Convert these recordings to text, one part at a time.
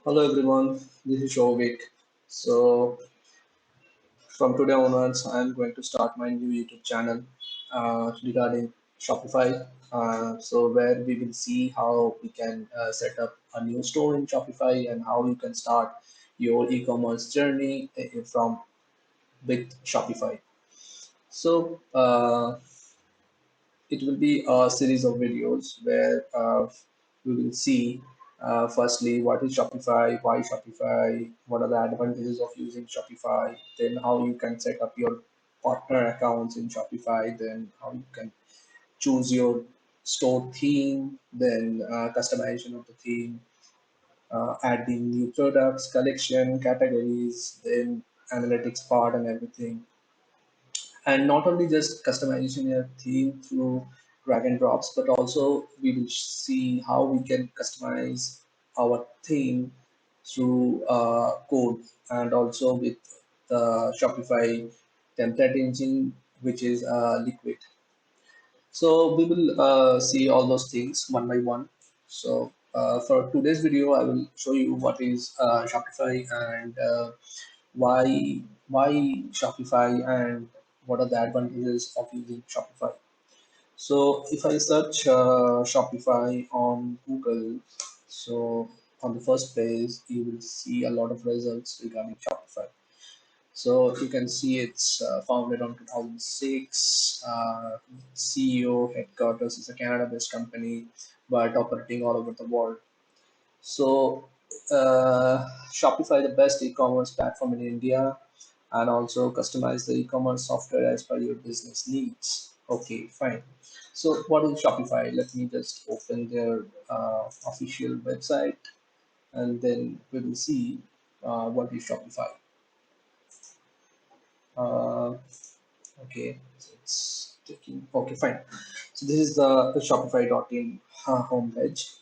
Hello everyone, this is Shovik. So from today onwards, I'm going to start my new YouTube channel regarding Shopify. So where we will see how we can set up a new store in Shopify and how you can start your e-commerce journey from with Shopify. So it will be a series of videos where we will see firstly what is Shopify, why Shopify, what are the advantages of using Shopify, then how you can set up your partner accounts in Shopify, then how you can choose your store theme, then customization of the theme, adding new products, collection, categories, then analytics part and everything, and not only just customization your theme through drag and drops, but also we will see how we can customize our theme through code and also with the Shopify template engine, which is Liquid. So we will see all those things one by one. So for today's video, I will show you what is Shopify and why Shopify and what are the advantages of using Shopify. So if I search Shopify on Google, so on the first page you will see a lot of results regarding Shopify. So you can see it's founded on 2006. CEO headquarters is a Canada-based company, but operating all over the world. So Shopify, the best e-commerce platform in India, and also customize the e-commerce software as per your business needs. Okay, fine. So what is Shopify? Let me just open their official website, and then we will see what is Shopify. Uh, okay, so it's taking. Okay, fine. So this is the Shopify.in homepage.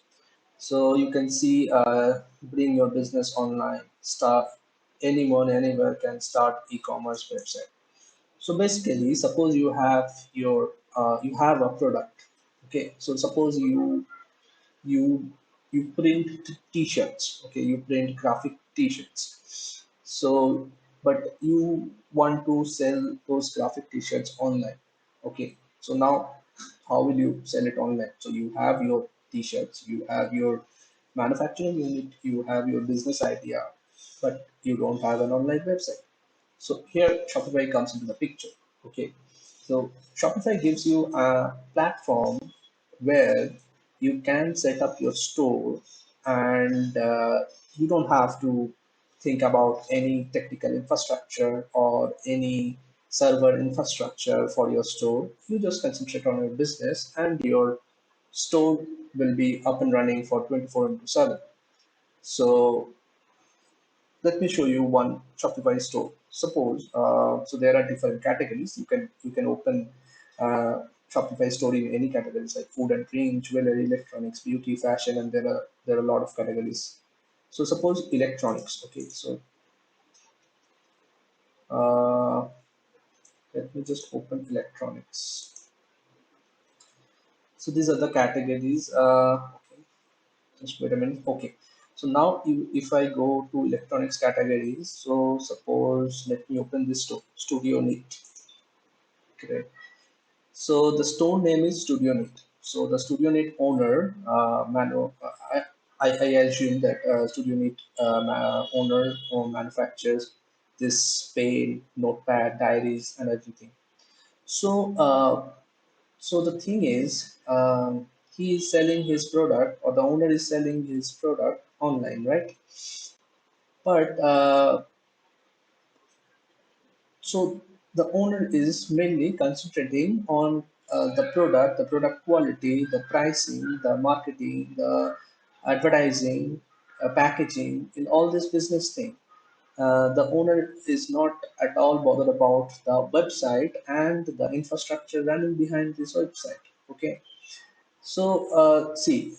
So you can see bring your business online. Start anyone anywhere can start e-commerce website. So basically, suppose you have your you have a product. Okay, so suppose you you print t-shirts. Okay, you print graphic t-shirts. So but you want to sell those graphic t-shirts online. Okay, so now how will you sell it online? So you have your t-shirts, you have your manufacturing unit, you have your business idea, but you don't have an online website. So here Shopify comes into the picture. Okay, so Shopify gives you a platform where you can set up your store, and you don't have to think about any technical infrastructure or any server infrastructure for your store. You just concentrate on your business and your store will be up and running for 24 into 7. So let me show you one Shopify store. Suppose so there are different categories. You can open Shopify store in any categories like food and drink, jewelry, electronics, beauty, fashion, and there are a lot of categories. So suppose electronics. Okay, so uh, let me just open electronics. So these are the categories. Okay, just wait a minute. Okay, so now if I go to electronics categories, so suppose let me open this Studio Neat. Great. So the store name is Studio Neat. So the Studio Neat owner, I assume that Studio Neat owner manufactures this pen, notepad, diaries, and everything. So, so the thing is, he is selling his product, or the owner is selling his product online, right? But so the owner is mainly concentrating on the product quality, the pricing, the marketing, the advertising, packaging, in all this business thing. The owner is not at all bothered about the website and the infrastructure running behind this website. Okay, so see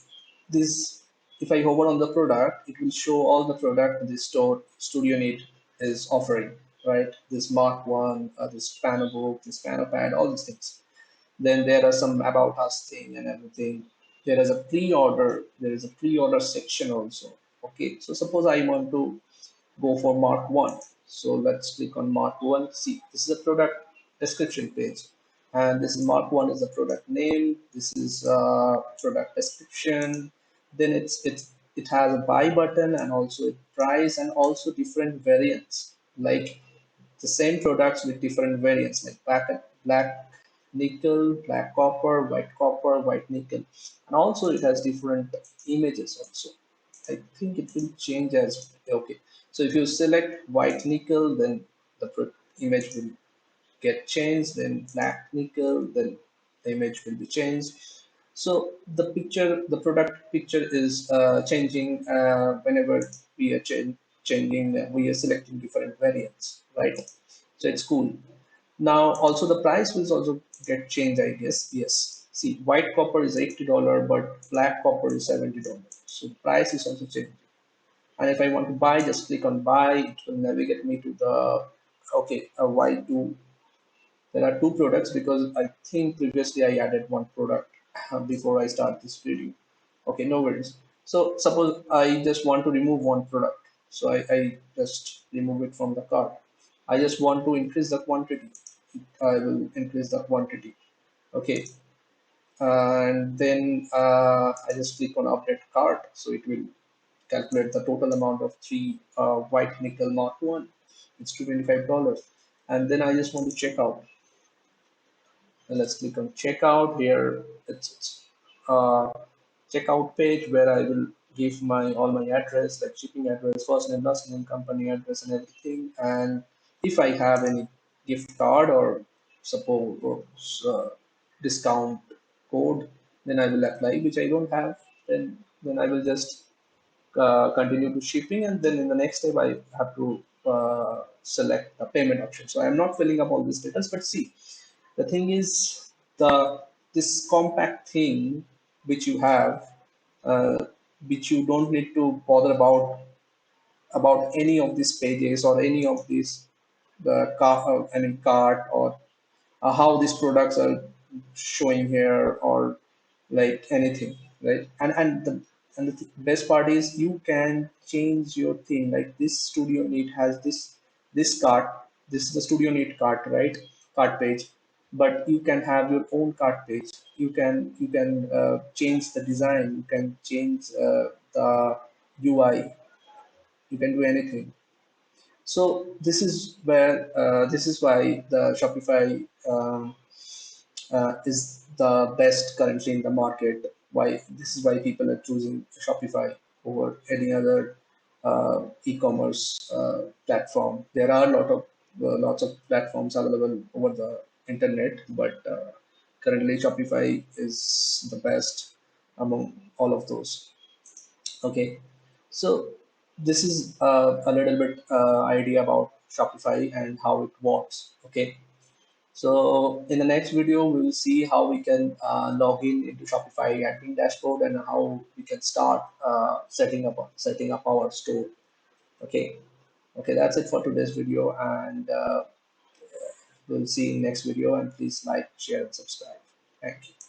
this. If I hover on the product, it will show all the product this store Studio Neat is offering, right? This Mark One, this Spanner book, this Spanner pad, all these things. Then there are some about us thing and everything. There is a pre-order. There is a pre-order section also. Okay, so suppose I want to go for Mark 1. So let's click on Mark 1. See, this is a product description page. And this is Mark 1 is the product name. This is product description. Then it has a buy button and also a price and also different variants. Like the same products with different variants like black nickel, black copper, white nickel. And also it has different images also. I think it will change as okay. So if you select white nickel, then the image will get changed. Then black nickel, then the image will be changed. So the picture, the product picture is changing whenever we are changing. We are selecting different variants, right? So it's cool. Now also the price will also get changed, I guess. Yes. See, white copper is $80, but black copper is $70. So the price is also changing. And if I want to buy, just click on buy. It will navigate me to the okay, a Y2. There are two products because I think previously I added one product before I start this video. Okay, no worries. So suppose I just want to remove one product. So I just remove it from the cart. I just want to increase the quantity. I will increase the quantity. Okay, and then I just click on update cart. So it will calculate the total amount of three white nickel Mark 1. It's $225. And then I just want to check out. And let's click on checkout here. It's uh, checkout page where I will give my all my address like shipping address, first name, last name, company address, and everything. And if I have any gift card or suppose discount code, then I will apply. Which I don't have, then I will just continue to shipping, and then in the next step I have to select the payment option. So I'm not filling up all these details, but see, the thing is the this compact thing which you have, uh, which you don't need to bother about any of these pages or any of these the car, I mean cart or how these products are showing here or like anything, right? And the best part is you can change your theme. Like this studio neat has this cart. This is the studio neat cart, right? Cart page. But you can have your own cart page. You can change the design. You can change the UI. You can do anything. So this is why the Shopify is the best currently in the market. Why this is why people are choosing Shopify over any other e-commerce platform. There are lots of platforms available over the internet, but currently Shopify is the best among all of those. Okay, so this is a little bit idea about Shopify and how it works. Okay, so in the next video, we will see how we can log in into Shopify admin dashboard and how we can start setting up our store. Okay, okay, that's it for today's video, and we'll see you in next video. And please like, share, and subscribe. Thank you.